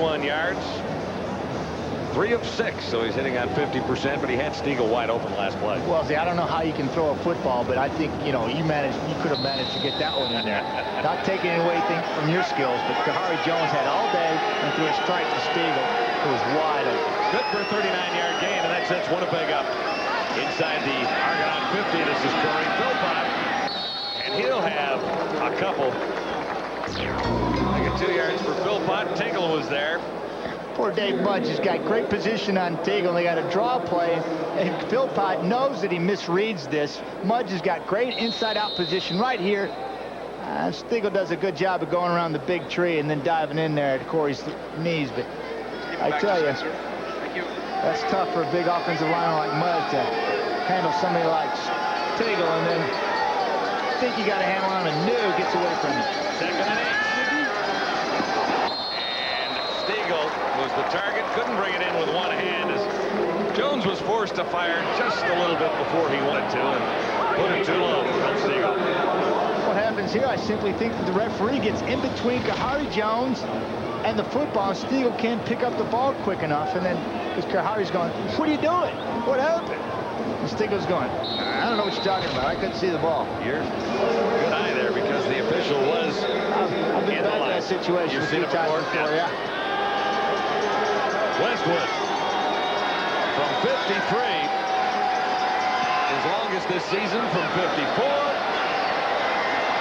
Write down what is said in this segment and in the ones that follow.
51 yards. 3 of 6, so he's hitting on 50%, but he had Stiegel wide open last play. Well, see, I don't know how you can throw a football, but I think, you could have managed to get that one in there. Not taking away from your skills, but Kahari Jones had all day and threw a strike to Stiegel, who was wide open. Good for a 39-yard gain, and that sets Winnipeg up inside the Argonaut 50. This is Corey Philpott, and he'll have a couple. I got 2 yards for Philpott. Tingle was there. Poor Dave Mudge has got great position on Tingle. They got a draw play, and Philpott knows that he misreads this. Mudge has got great inside-out position right here. Stiegel does a good job of going around the big tree and then diving in there at Corey's knees. But I tell you, that's tough for a big offensive lineman like Mudge to handle somebody like Stiegel, and then I think you got a handle on him, and New gets away from him. 2nd and 8. Was the target, couldn't bring it in with one hand as Jones was forced to fire just a little bit before he wanted to and put it too low for Bill Stiegel. What happens here, I simply think that the referee gets in between Kahari Jones and the football, and Stiegel can't pick up the ball quick enough, and then because Kahari's going, what are you doing? What happened? And Stiegel's going, I don't know what you're talking about. I couldn't see the ball. You're good eye there because the official was I've been back in that situation a few times before, yeah. Westwood from 53, his longest this season from 54,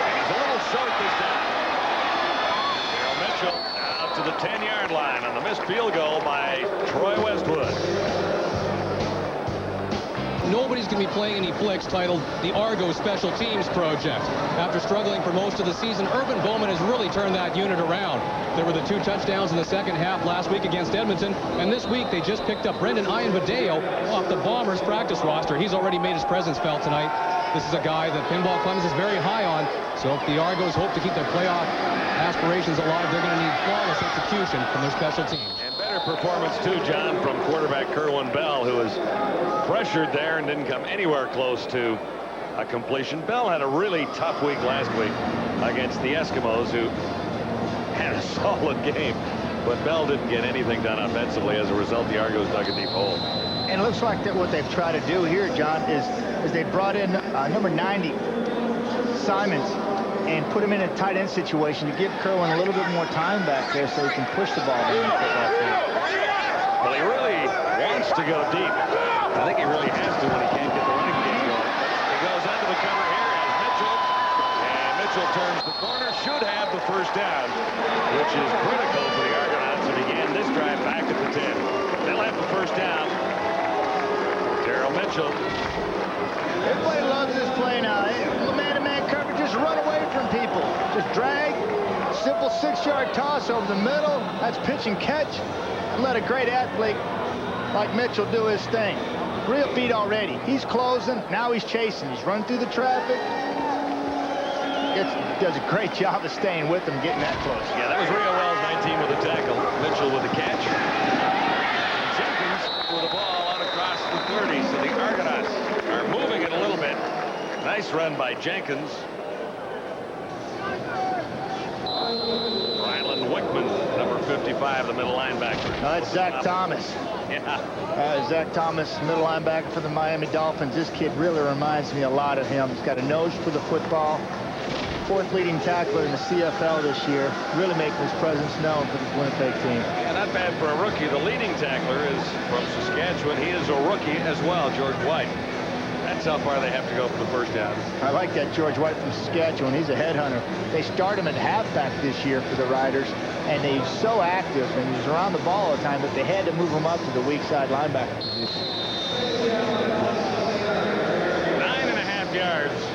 and he's a little short this time. Daryl Mitchell out to the 10-yard line on the missed field goal by Troy Westwood. Nobody's going to be playing any flicks titled the Argo Special Teams Project. After struggling for most of the season, Urban Bowman has really turned that unit around. There were the 2 touchdowns in the second half last week against Edmonton, and this week they just picked up Brendan Ian-Badeo off the Bombers practice roster. He's already made his presence felt tonight. This is a guy that Pinball Clemens is very high on, so if the Argos hope to keep their playoff aspirations alive, they're going to need flawless execution from their special teams. And better performance too, John, from quarterback Kerwin Bell, who was pressured there and didn't come anywhere close to a completion. Bell had a really tough week last week against the Eskimos, who had a solid game, but Bell didn't get anything done offensively. As a result, the Argos dug a deep hole. And it looks like that what they've tried to do here, John, is they brought in number 90, Simons, and put him in a tight end situation to give Kerwin a little bit more time back there so he can push the ball down the football field. Well, he really wants to go deep. I think he really has to when he can't get the running game going. He goes under the cover here as Mitchell, and Mitchell turns the corner, should have the first down, which is critical for the Argonauts to begin this drive back at the 10. They'll have the first down. Daryl Mitchell. Everybody loves this play now. Man-to-man coverage, just run away from people. Just drag, simple 6-yard toss over the middle. That's pitch and catch. And let a great athlete like Mitchell do his thing. Real beat already. He's closing. Now he's chasing. He's running through the traffic. Does a great job of staying with him, getting that close. Yeah, that was Rio Wells, 19 with the tackle. Mitchell with the catch. Jenkins with the ball out across the 30. So the Argonauts are moving it a little bit. Nice run by Jenkins. Ryland Wickman, number 55, the middle linebacker. No, that's Zach Thomas. Yeah. Zach Thomas, middle linebacker for the Miami Dolphins. This kid really reminds me a lot of him. He's got a nose for the football. 4th leading tackler in the CFL this year. Really making his presence known for this Winnipeg team. Yeah, not bad for a rookie. The leading tackler is from Saskatchewan. He is a rookie as well, George White. That's how far they have to go for the first down. I like that George White from Saskatchewan. He's a headhunter. They start him at halfback this year for the Riders, and he's so active, and he's around the ball all the time, but they had to move him up to the weak side linebacker position. 9.5 yards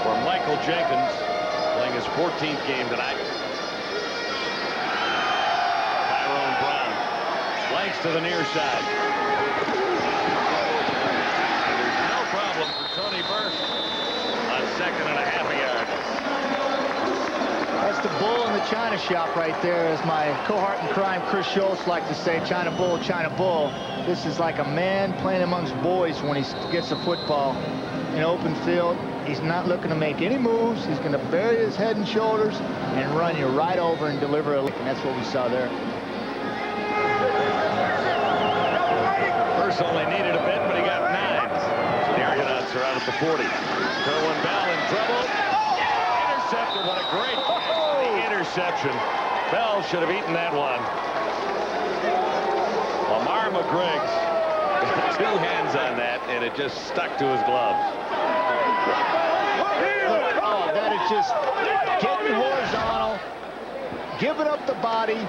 for Michael Jenkins, playing his 14th game tonight. Tyrone Brown flanks to the near side. Tony Burke on 2nd and a half a yard. That's the bull in the China shop right there, as my cohort in crime, Chris Schultz, like to say, China bull, China bull. This is like a man playing amongst boys when he gets the football. in open field. He's not looking to make any moves. He's going to bury his head and shoulders and run you right over and deliver a lick, and that's what we saw there. First only needed a bit, but he got 9. So the Argonauts are out at the 40. Kerwin Bell in trouble. Intercepted. What a great catch for the interception. Bell should have eaten that one. Lamar McGriggs got 2 hands on that, and it just stuck to his gloves. Oh, that is just getting horizontal, giving up the body.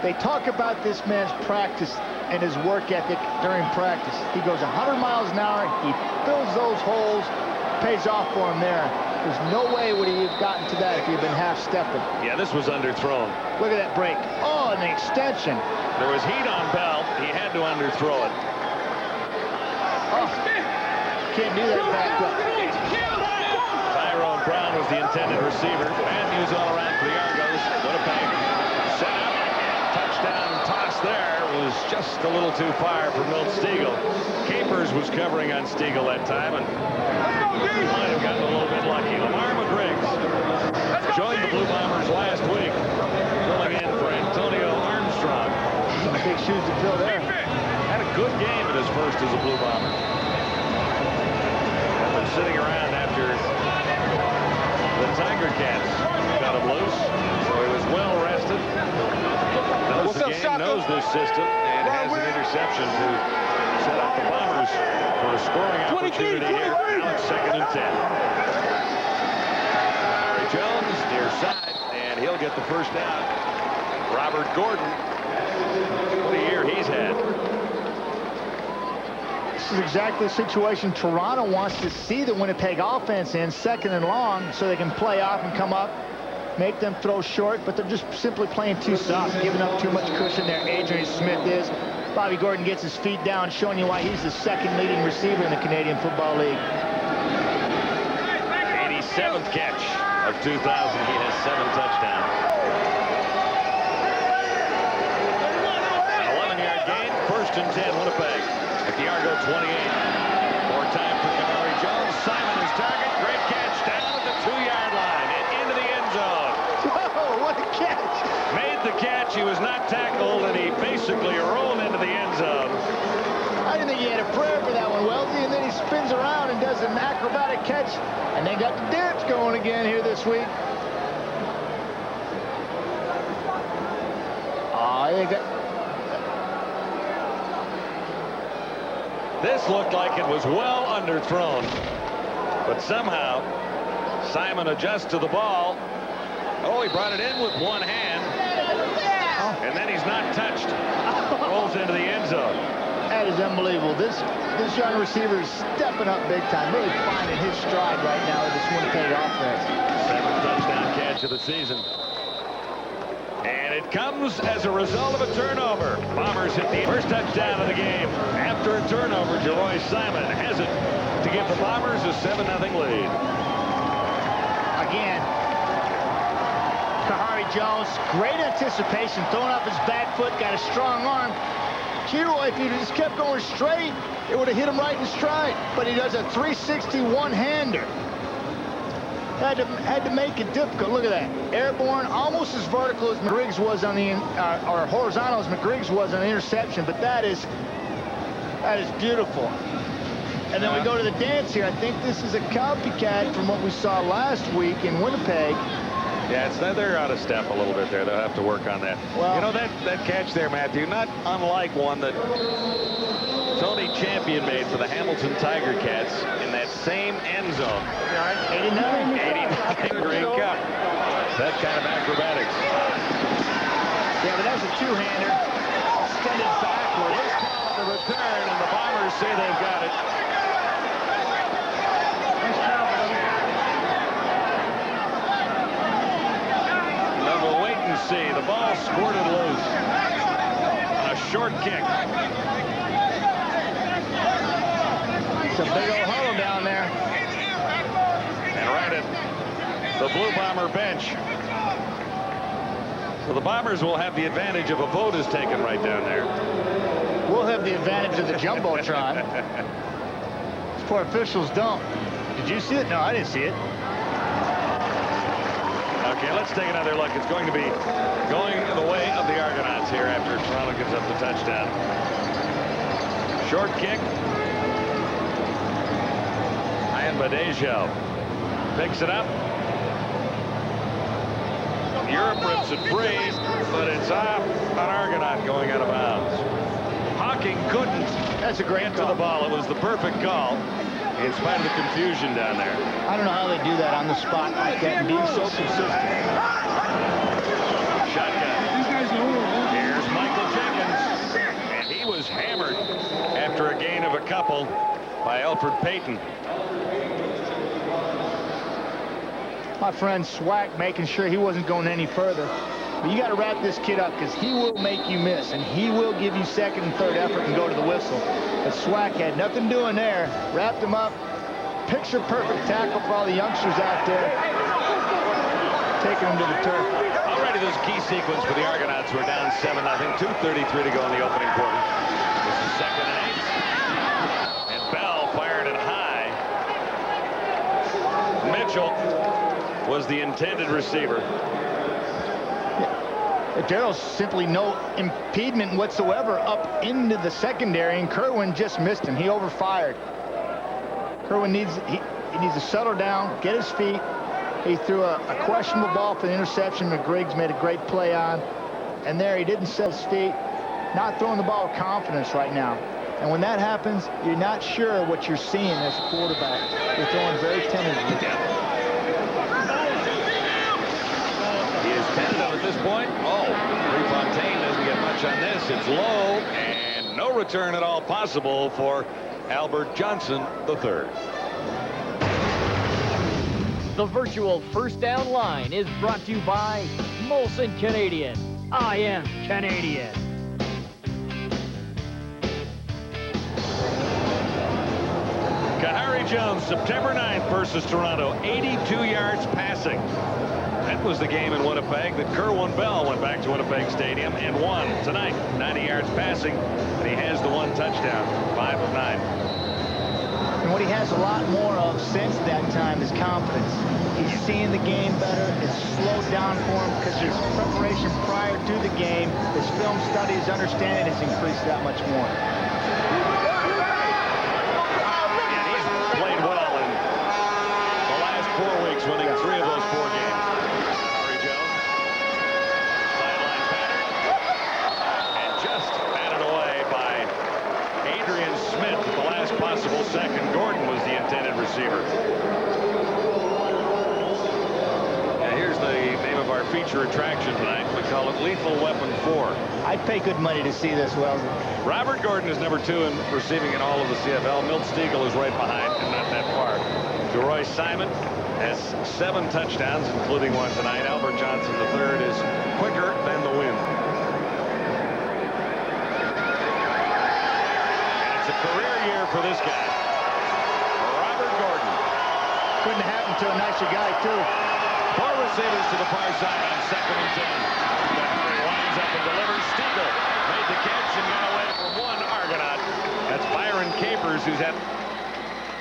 They talk about this man's practice and his work ethic during practice. He goes 100 miles an hour. He fills those holes. Pays off for him there. There's no way would he have gotten to that if he had been half-stepping. Yeah, this was underthrown. Look at that break. Oh, and the extension. There was heat on Bell. He had to underthrow it. Oh, can't do that back up. Tyrone Brown was the intended receiver. Bad news all around for the Argos. Winnipeg set up. Touchdown toss there was just a little too far for Milt Stegall. Capers was covering on Stegall that time, and he might have gotten a little bit lucky. Lamar McGriggs joined the Blue Bombers last week, filling in for Antonio Armstrong. Big shoes to fill there. Had a good game in his first as a Blue Bomber. Had been sitting around after the Tiger Cats got him loose, so he was well rested. Knows the game, knows this system, and has an interception to set up the Bombers for a scoring opportunity here. Now it's 2nd and 10. Larry Jones near side, and he'll get the first down. Robert Gordon, what a year he's had. This is exactly the situation Toronto wants to see the Winnipeg offense in, 2nd and long, so they can play off and come up, make them throw short, but they're just simply playing too soft, giving up too much cushion there. Adrian Smith is. Bobby Gordon gets his feet down, showing you why he's the 2nd leading receiver in the Canadian Football League. 87th catch of 2000. He has 7 touchdowns. An 11-yard gain. 1st and 10, Winnipeg at the Argo 28. More time for Kamari Jones. Simon is target. Great catch down at the 2-yard line and into the end zone. Whoa, what a catch! Made the catch. He was not tackled, and he basically rolled into the end zone. I didn't think he had a prayer for that one, Welty, and then he spins around and does an acrobatic catch, and they got the dance going again here this week. Oh, they got... This looked like it was well underthrown, but somehow Simon adjusts to the ball. Oh, he brought it in with one hand, and then he's not touched. Rolls into the end zone. That is unbelievable. This young receiver is stepping up big time, really finding his stride right now with this Winnipeg offense. 7th touchdown catch of the season. And it comes as a result of a turnover. Bombers hit the first touchdown of the game. After a turnover, Jeroy Simon has it to give the Bombers a 7-0 lead. Again, Kamari Jones, great anticipation, throwing off his back foot, got a strong arm. Jeroy, if he just kept going straight, it would have hit him right in stride. But he does a 360 one-hander. Had to make it difficult. Look at that. Airborne, almost as vertical as McGriggs was on the, or horizontal as McGriggs was on the interception. But that is beautiful. And then we go to the dance here. I think this is a copycat from what we saw last week in Winnipeg. Yeah, they're out of step a little bit there. They'll have to work on that. Well, you know, that catch there, Matthew, not unlike one that Tony Champion made for the Hamilton Tiger Cats in that same end zone. 89 Green Cup. That kind of acrobatics. Yeah, but that's a two-hander. Extended backward. Let's call the return, and the Bombers say they've got it. Then we'll wait and see. The ball squirted loose. A short kick. It's a big old huddle down there. And right at the Blue Bomber bench. So the Bombers will have the advantage of a vote is taken right down there. We'll have the advantage of the Jumbotron. poor officials don't. Did you see it? No, I didn't see it. Okay, let's take another look. It's going to be going the way of the Argonauts here after Toronto gives up the touchdown. Short kick. Ian Badejo picks it up. Europe rips it free, but it's off an Argonaut going out of bounds. Hawking couldn't That's a great get to the ball. It was the perfect call in spite of the confusion down there. I don't know how they do that on the spot like that and being so consistent. Shotgun. Here's Michael Jenkins. And he was hammered after a gain of a couple by Alfred Payton. My friend Swack making sure he wasn't going any further. But you got to wrap this kid up because he will make you miss, and he will give you second and third effort and go to the whistle. But Swack had nothing doing there. Wrapped him up. Picture-perfect tackle for all the youngsters out there. Taking them to the turf. Already this key sequence for the Argonauts. We're down 7-0. 2:33 to go in the opening quarter. This is 2nd and 8. And Bell fired it high. Mitchell was the intended receiver. Darrell's simply no impediment whatsoever up into the secondary, and Kerwin just missed him. He overfired. Kerwin needs he needs to settle down, get his feet. He threw a questionable ball for the interception. McGriggs made a great play on, and there he didn't set his feet. Not throwing the ball with confidence right now. And when that happens, you're not sure what you're seeing as a quarterback. You're throwing very tentatively. He is tentative at this point. Oh, Prefontaine doesn't get much on this. It's low, and no return at all possible for Albert Johnson III. The virtual first down line is brought to you by Molson Canadian. I am Canadian. Kahari Jones, September 9th versus Toronto, 82 yards passing. That was the game in Winnipeg that Kerwin Bell went back to Winnipeg Stadium and won tonight. 90 yards passing, and he has the one touchdown, 5 of 9. And what he has a lot more of since that time is confidence. He's seeing the game better. It's slowed down for him because his preparation prior to the game, his film study, his understanding has increased that much more. And he's played well in the last 4 weeks, winning 3 of those 4 games. Kahari Jones, sideline pattern, and just batted away by Adrian Smith at the last possible second. Gordon was the intended receiver. And here's the name of our feature attraction tonight. We call it Lethal Weapon 4. I'd pay good money to see this, Wells. Robert Gordon is number 2 in receiving in all of the CFL. Milt Stiegel is right behind and not that far. DeRoy Simon has 7 touchdowns, including one tonight. Albert Johnson III is quicker than the wind. A career year for this guy, Robert Gordon. Couldn't have happened to a nicer guy, too. 4 receivers to the far side on 2nd and 10. He winds up and delivers. Stiegel made the catch and got away from one Argonaut. That's Byron Capers, who's had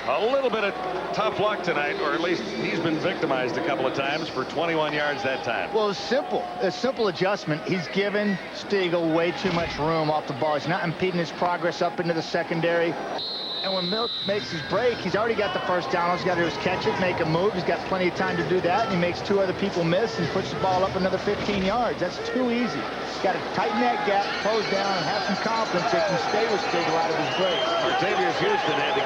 a little bit of tough luck tonight, or at least he's been victimized a couple of times for 21 yards that time. Well, it's simple. A simple adjustment. He's given Stiegel way too much room off the ball. He's not impeding his progress up into the secondary. And when Milt makes his break, he's already got the first down. All he's got to do is catch it, make a move. He's got plenty of time to do that, and he makes 2 other people miss and puts the ball up another 15 yards. That's too easy. He's got to tighten that gap, close down, and have some confidence that he can stay with Stiegel out of his break. Martavius Houston had to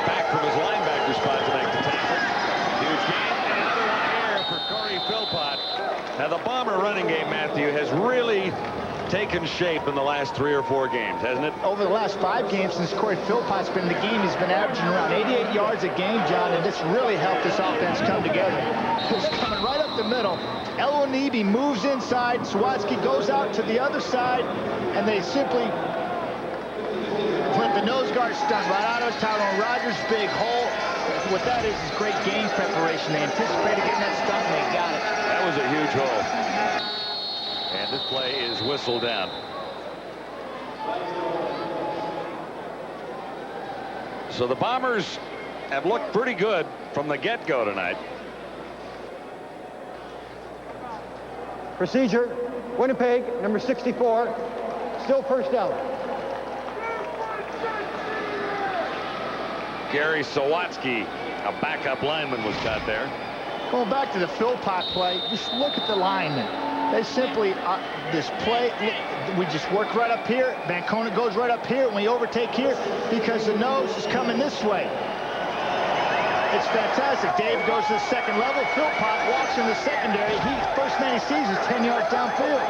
back from his linebacker spot to make the tackle. Huge game. And another one here for Corey Philpott. Now, the Bomber running game, Matthew, has really taken shape in the last 3 or 4 games, hasn't it? Over the last 5 games since Corey Philpott's been in the game, he's been averaging around 88 yards a game, John, and this really helped this offense come together. It's coming right up the middle. El-Onibi moves inside. Sawatsky goes out to the other side, and they simply let the nose guard stunt right out of Tyrone Rogers' big hole. What that is great game preparation. They anticipated getting that stunt, and they got it. That was a huge hole. And this play is whistled down. So the Bombers have looked pretty good from the get-go tonight. Procedure, Winnipeg, number 64, still first down. Gary Sawatsky, a backup lineman, was caught there. Going back to the Philpott play, just look at the linemen. They simply, this play, look, we just work right up here. Vancona goes right up here, and we overtake here because the nose is coming this way. It's fantastic. Dave goes to the second level. Philpott walks in the secondary. First man he sees is 10 yards downfield.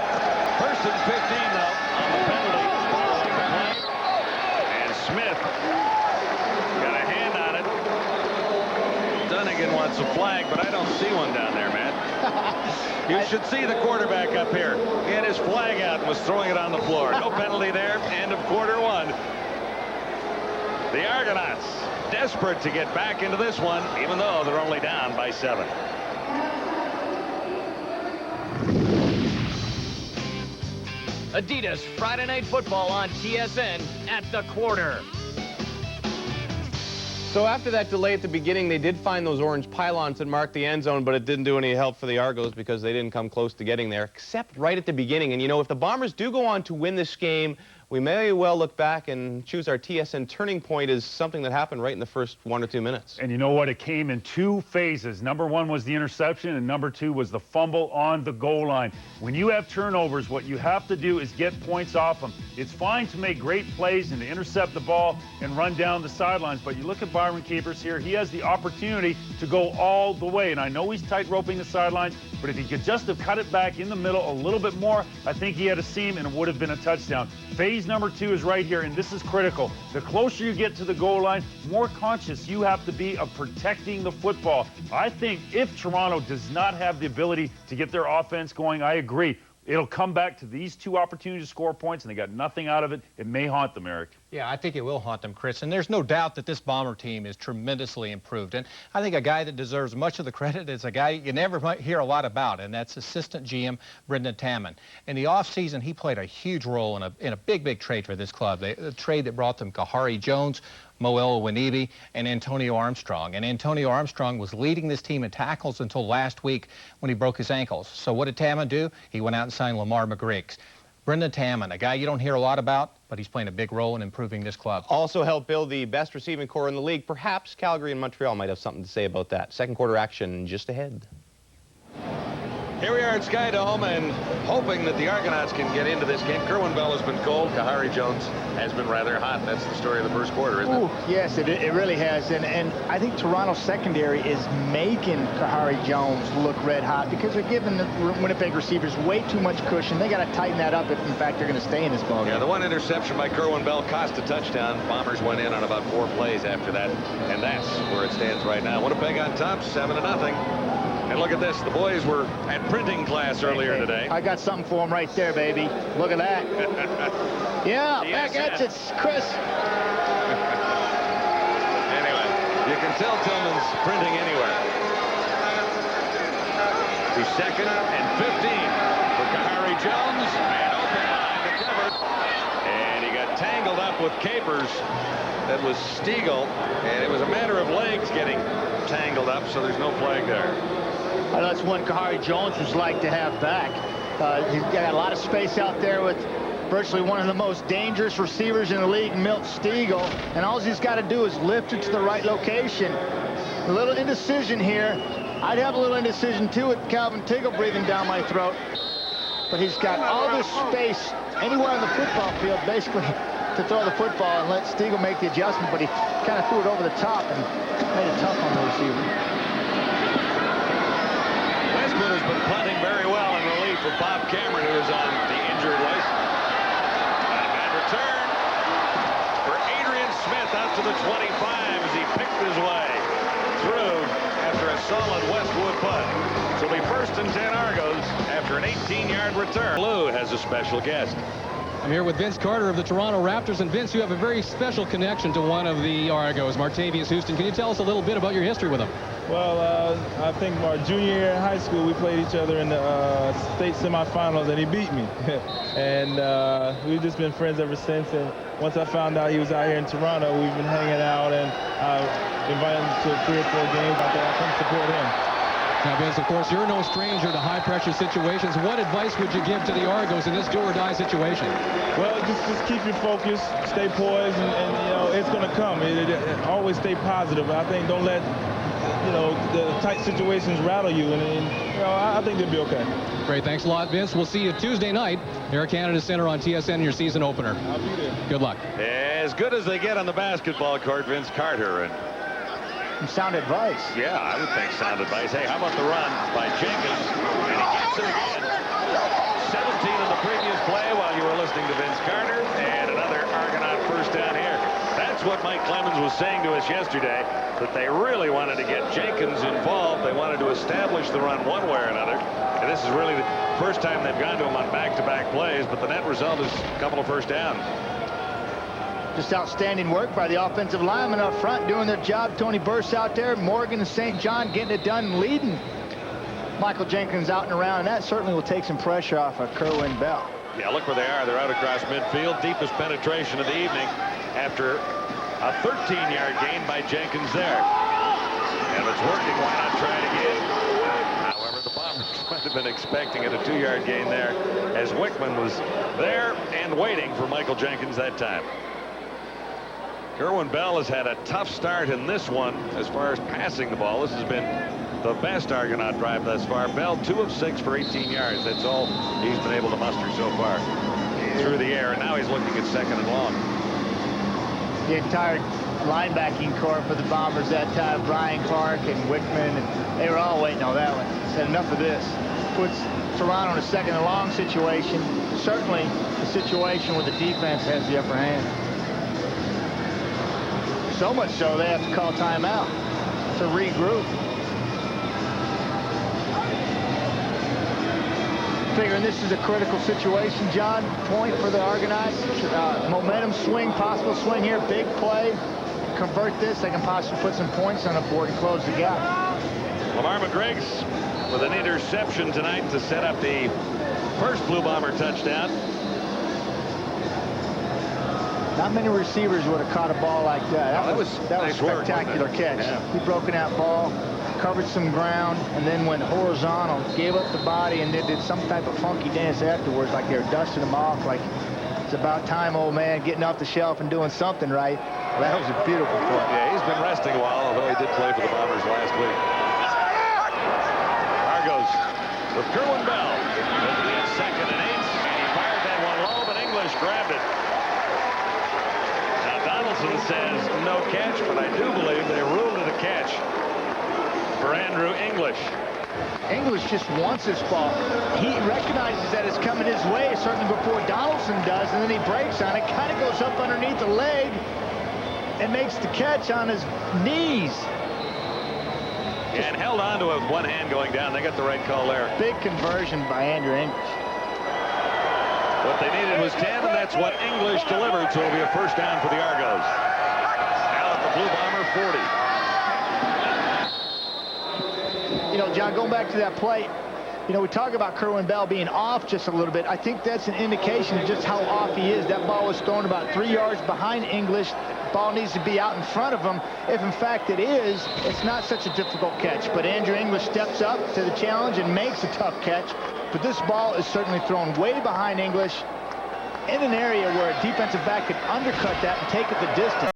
First and 15, though, on the penalty. And Smith got a hand on it. Dunnigan wants a flag, but I don't see one down there, man. You should see the quarterback up here. He had his flag out and was throwing it on the floor. No penalty there. End of quarter one. The Argonauts desperate to get back into this one, even though they're only down by 7. Adidas Friday Night Football on TSN at the quarter. So after that delay at the beginning, they did find those orange pylons that marked the end zone, but it didn't do any help for the Argos because they didn't come close to getting there, except right at the beginning. And, you know, if the Bombers do go on to win this game, we may well look back and choose our TSN turning point as something that happened right in the first 1 or 2 minutes. And you know what? It came in 2 phases. Number 1 was the interception, and number 2 was the fumble on the goal line. When you have turnovers, what you have to do is get points off them. It's fine to make great plays and to intercept the ball and run down the sidelines, but you look at Byron Capers here, he has the opportunity to go all the way. And I know he's tight roping the sidelines, but if he could just have cut it back in the middle a little bit more, I think he had a seam and it would have been a touchdown. Phase number 2 is right here, and this is critical. The closer you get to the goal line, more conscious you have to be of protecting the football. I think if Toronto does not have the ability to get their offense going, I agree. It'll come back to these 2 opportunities to score points, and they got nothing out of it. It may haunt them, Eric. Yeah, I think it will haunt them, Chris. And there's no doubt that this Bomber team is tremendously improved. And I think a guy that deserves much of the credit is a guy you never might hear a lot about, and that's assistant GM Brendan Tammon. In the offseason, he played a huge role in a big trade for this club. The trade that brought them Kahari Jones, Moel Winibi, and Antonio Armstrong. And Antonio Armstrong was leading this team in tackles until last week when he broke his ankles. So what did Tammon do? He went out and signed Lamar McGriggs. Brendan Tammon, a guy you don't hear a lot about, but he's playing a big role in improving this club. Also helped build the best receiving core in the league. Perhaps Calgary and Montreal might have something to say about that. Second quarter action just ahead. Here we are at Skydome and hoping that the Argonauts can get into this game. Kerwin Bell has been cold. Kahari Jones has been rather hot. That's the story of the first quarter, isn't it? Yes, it really has. And I think Toronto's secondary is making Kahari Jones look red hot because they're giving the Winnipeg receivers way too much cushion. They got to tighten that up if, in fact, they're going to stay in this ballgame. Yeah, the one interception by Kerwin Bell cost a touchdown. Bombers went in on about 4 plays after that, and that's where it stands right now. Winnipeg on top, 7-0. And look at this. The boys were at printing class earlier today. I got something for them right there, baby. Look at that. Yeah, back at you, Chris. Anyway, you can tell Tillman's printing anywhere. To 2nd and 15 for Kahari Jones. Man open behind the cover. And he got tangled up with Capers. That was Stiegel. And it was a matter of legs getting tangled up, so there's no flag there. That's one Kahari Jones would like to have back. He's got a lot of space out there with virtually one of the most dangerous receivers in the league, Milt Stiegel, and all he's got to do is lift it to the right location. A little indecision here. I'd have a little indecision too with Calvin Tiggle breathing down my throat, but he's got all this space anywhere on the football field basically to throw the football and let Stiegel make the adjustment, but he kind of threw it over the top and made it tough on the receiver. Has been punting very well in relief of Bob Cameron, who is on the injured list. Not a bad return for Adrian Smith out to the 25 as he picked his way through after a solid Westwood punt. So it'll be 1st and 10 Argos after an 18-yard return. Lou has a special guest. I'm here with Vince Carter of the Toronto Raptors. And Vince, you have a very special connection to one of the Argos, Martavius Houston. Can you tell us a little bit about your history with him? Well, I think my junior year in high school, we played each other in the state semifinals, and he beat me. And we've just been friends ever since. And once I found out he was out here in Toronto, we've been hanging out, and I invited him to 3 or 4 games. I thought I'd come support him. Now, Vince, of course, you're no stranger to high-pressure situations. What advice would you give to the Argos in this do-or-die situation? Well, just keep your focus, stay poised, and you know, it's going to come. Always stay positive. I think don't let, you know, the tight situations rattle you, and you know, I think they'll be okay. Great, thanks a lot, Vince. We'll see you Tuesday night, Air Canada Centre on TSN, your season opener. I'll be there. Good luck. As good as they get on the basketball court, Vince Carter. And Some sound advice. yeah, I would think sound advice. Hey, how about the run by Jenkins? And he gets it again. 17 in the previous play while you were listening to Vince Carter. And another Argonaut first down here. That's what Mike Clemens was saying to us yesterday, that they really wanted to get Jenkins involved. They wanted to establish the run one way or another. And this is really the first time they've gone to him on back-to-back plays, but the net result is a couple of first downs. Just outstanding work by the offensive linemen up front doing their job. Tony Burse out there, Morgan and St. John getting it done and leading. Michael Jenkins out and around, and that certainly will take some pressure off of Kerwin Bell. Yeah, look where they are. They're out across midfield. Deepest penetration of the evening after a 13-yard gain by Jenkins there. And if it's working, why not try it again? However, the Bombers might have been expecting it, a 2-yard gain there, as Wickman was there and waiting for Michael Jenkins that time. Kerwin Bell has had a tough start in this one as far as passing the ball. This has been the best Argonaut drive thus far. Bell 2 of 6 for 18 yards. That's all he's been able to muster so far through the air, and now he's looking at 2nd and long. The entire linebacking core for the Bombers that time, Brian Clark and Wickman, and they were all waiting on that one. Said enough of this. Puts Toronto in a 2nd and long situation. Certainly a situation where the defense has the upper hand. So much so they have to call timeout to regroup. Figuring this is a critical situation, John. Point for the Argonauts. Momentum swing, possible swing here. Big play. Convert this. They can possibly put some points on the board and close the gap. Lamar McGreg's with an interception tonight to set up the first Blue Bomber touchdown. Not many receivers would have caught a ball like that. That was nice work, spectacular catch. Yeah. He broke that ball, covered some ground, and then went horizontal, gave up the body, and then did some type of funky dance afterwards, like they were dusting him off, like it's about time, old man, getting off the shelf and doing something right. Well, that was a beautiful play. Yeah, he's been resting a while, although he did play for the Bombers last week. Argos with Kerwin Bell. It'll be at 2nd and 8, and he fired that one low, but English grabbed it. Donaldson says no catch, but I do believe they ruled it a catch for Andrew English. English just wants this ball. He recognizes that it's coming his way, certainly before Donaldson does, and then he breaks on it, kind of goes up underneath the leg, and makes the catch on his knees. Yeah, and held on to it with one hand going down. They got the right call there. Big conversion by Andrew English. What they needed was 10, and that's what English delivered, so it'll be a first down for the Argos. Now at the Blue Bomber 40. You know, John, going back to that play, you know, we talk about Kerwin Bell being off just a little bit. I think that's an indication of just how off he is. That ball was thrown about 3 yards behind English. Ball needs to be out in front of him. If, in fact, it is, it's not such a difficult catch. But Andrew English steps up to the challenge and makes a tough catch. But this ball is certainly thrown way behind English in an area where a defensive back could undercut that and take it the distance.